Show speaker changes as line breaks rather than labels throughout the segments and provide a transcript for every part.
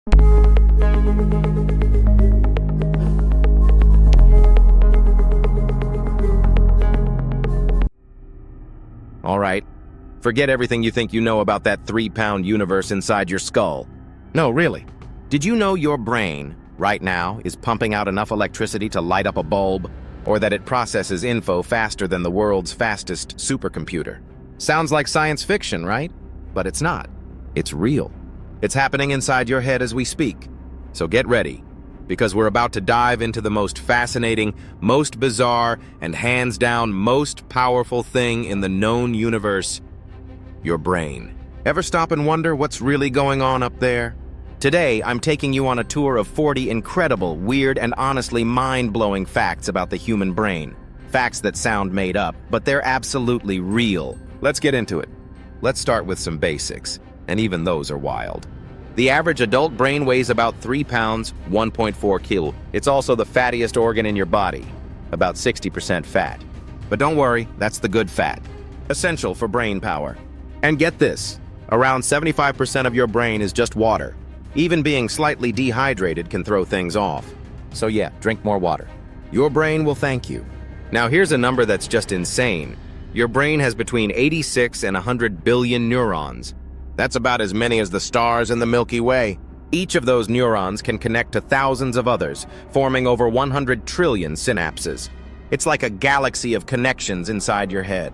All right, forget everything you think you know about that 3-pound universe inside your skull. No, really. Did you know your brain, right now, is pumping out enough electricity to light up a bulb? Or that it processes info faster than the world's fastest supercomputer? Sounds like science fiction, right? But it's not. It's real. It's happening inside your head as we speak. So get ready, because we're about to dive into the most fascinating, most bizarre, and hands down most powerful thing in the known universe: your brain. Ever stop and wonder what's really going on up there? Today, I'm taking you on a tour of 40 incredible, weird, and honestly mind-blowing facts about the human brain. Facts that sound made up, but they're absolutely real. Let's get into it. Let's start with some basics, and even those are wild. The average adult brain weighs about 3 pounds, 1.4 kilo. It's also the fattiest organ in your body, about 60% fat. But don't worry, that's the good fat, essential for brain power. And get this, around 75% of your brain is just water. Even being slightly dehydrated can throw things off. So yeah, drink more water. Your brain will thank you. Now here's a number that's just insane. Your brain has between 86 and 100 billion neurons. That's about as many as the stars in the Milky Way. Each of those neurons can connect to thousands of others, forming over 100 trillion synapses. It's like a galaxy of connections inside your head.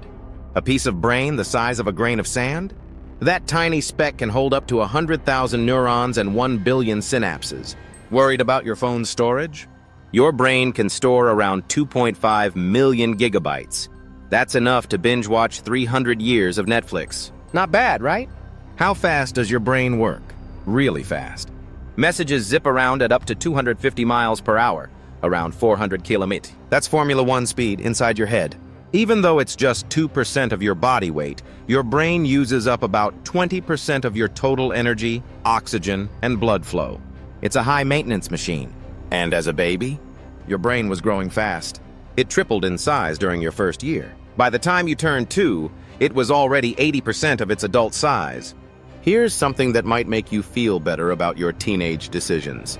A piece of brain the size of a grain of sand? That tiny speck can hold up to 100,000 neurons and 1 billion synapses. Worried about your phone's storage? Your brain can store around 2.5 million gigabytes. That's enough to binge-watch 300 years of Netflix. Not bad, right? How fast does your brain work? Really fast. Messages zip around at up to 250 miles per hour, around 400 kilometers. That's Formula One speed inside your head. Even though it's just 2% of your body weight, your brain uses up about 20% of your total energy, oxygen, and blood flow. It's a high-maintenance machine. And as a baby, your brain was growing fast. It tripled in size during your first year. By the time you turned 2, it was already 80% of its adult size. Here's something that might make you feel better about your teenage decisions.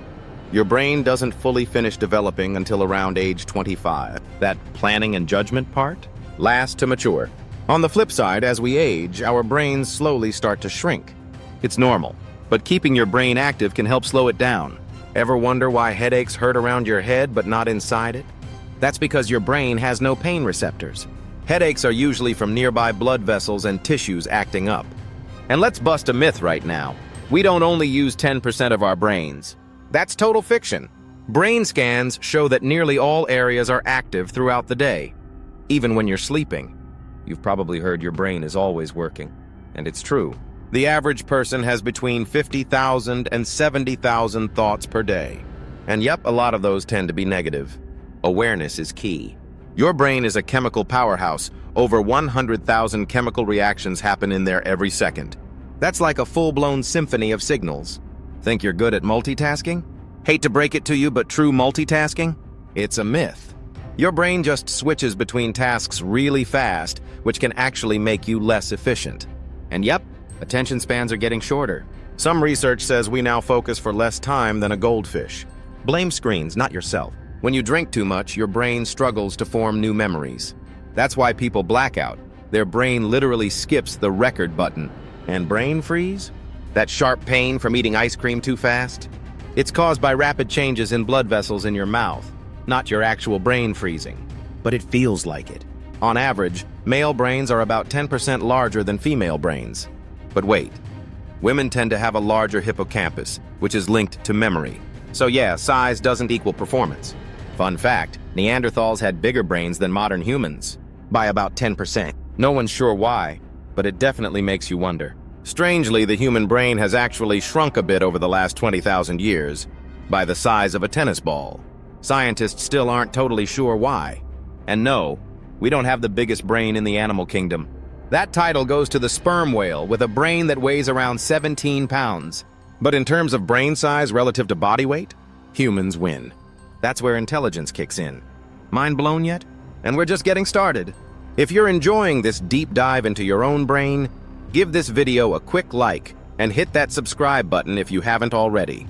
Your brain doesn't fully finish developing until around age 25. That planning and judgment part lasts to mature. On the flip side, as we age, our brains slowly start to shrink. It's normal, but keeping your brain active can help slow it down. Ever wonder why headaches hurt around your head but not inside it? That's because your brain has no pain receptors. Headaches are usually from nearby blood vessels and tissues acting up. And let's bust a myth right now. We don't only use 10% of our brains. That's total fiction. Brain scans show that nearly all areas are active throughout the day, even when you're sleeping. You've probably heard your brain is always working, and it's true. The average person has between 50,000 and 70,000 thoughts per day. And yep, a lot of those tend to be negative. Awareness is key. Your brain is a chemical powerhouse. Over 100,000 chemical reactions happen in there every second. That's like a full-blown symphony of signals. Think you're good at multitasking? Hate to break it to you, but true multitasking? It's a myth. Your brain just switches between tasks really fast, which can actually make you less efficient. And yep, attention spans are getting shorter. Some research says we now focus for less time than a goldfish. Blame screens, not yourself. When you drink too much, your brain struggles to form new memories. That's why people black out. Their brain literally skips the record button. And brain freeze? That sharp pain from eating ice cream too fast? It's caused by rapid changes in blood vessels in your mouth, not your actual brain freezing. But it feels like it. On average, male brains are about 10% larger than female brains. But wait, women tend to have a larger hippocampus, which is linked to memory. So yeah, size doesn't equal performance. Fun fact, Neanderthals had bigger brains than modern humans, by about 10%. No one's sure why, but it definitely makes you wonder. Strangely, the human brain has actually shrunk a bit over the last 20,000 years, by the size of a tennis ball. Scientists still aren't totally sure why. And no, we don't have the biggest brain in the animal kingdom. That title goes to the sperm whale with a brain that weighs around 17 pounds. But in terms of brain size relative to body weight, humans win. That's where intelligence kicks in. Mind blown yet? And we're just getting started. If you're enjoying this deep dive into your own brain, give this video a quick like and hit that subscribe button if you haven't already.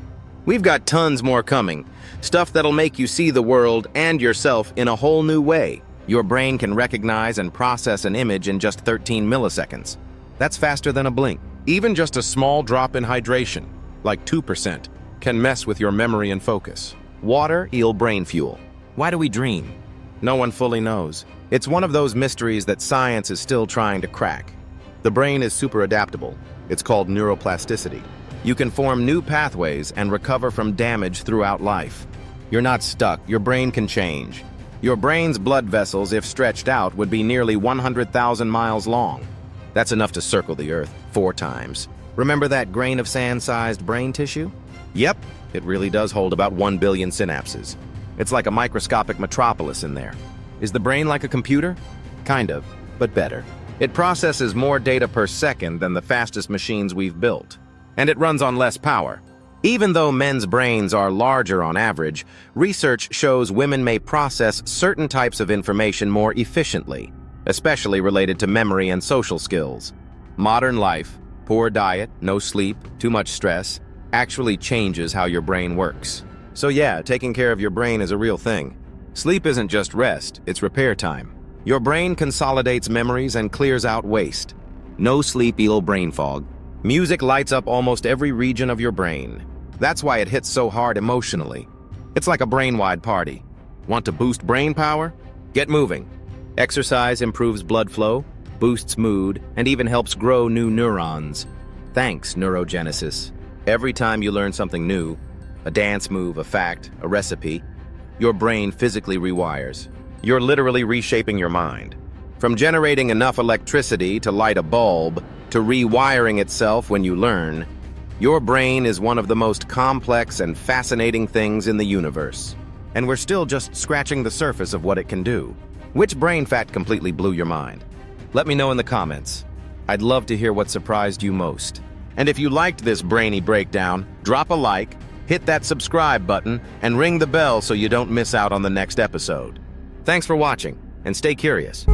We've got tons more coming. Stuff that'll make you see the world and yourself in a whole new way. Your brain can recognize and process an image in just 13 milliseconds. That's faster than a blink. Even just a small drop in hydration, like 2%, can mess with your memory and focus. Water, brain fuel. Why do we dream? No one fully knows. It's one of those mysteries that science is still trying to crack. The brain is super adaptable. It's called neuroplasticity. You can form new pathways and recover from damage throughout life. You're not stuck. Your brain can change. Your brain's blood vessels, if stretched out, would be nearly 100,000 miles long. That's enough to circle the Earth 4 times. Remember that grain of sand-sized brain tissue? Yep, it really does hold about 1 billion synapses. It's like a microscopic metropolis in there. Is the brain like a computer? Kind of, but better. It processes more data per second than the fastest machines we've built. And it runs on less power. Even though men's brains are larger on average, research shows women may process certain types of information more efficiently, especially related to memory and social skills. Modern life, poor diet, no sleep, too much stress, actually changes how your brain works. So yeah, taking care of your brain is a real thing. Sleep isn't just rest, it's repair time. Your brain consolidates memories and clears out waste. No sleep, brain fog. Music lights up almost every region of your brain. That's why it hits so hard emotionally. It's like a brain-wide party. Want to boost brain power? Get moving. Exercise improves blood flow, boosts mood, and even helps grow new neurons. Thanks, neurogenesis. Every time you learn something new, a dance move, a fact, a recipe, your brain physically rewires. You're literally reshaping your mind. From generating enough electricity to light a bulb, to rewiring itself when you learn, your brain is one of the most complex and fascinating things in the universe. And we're still just scratching the surface of what it can do. Which brain fact completely blew your mind? Let me know in the comments. I'd love to hear what surprised you most. And if you liked this brainy breakdown, drop a like, hit that subscribe button, and ring the bell so you don't miss out on the next episode. Thanks for watching, and stay curious.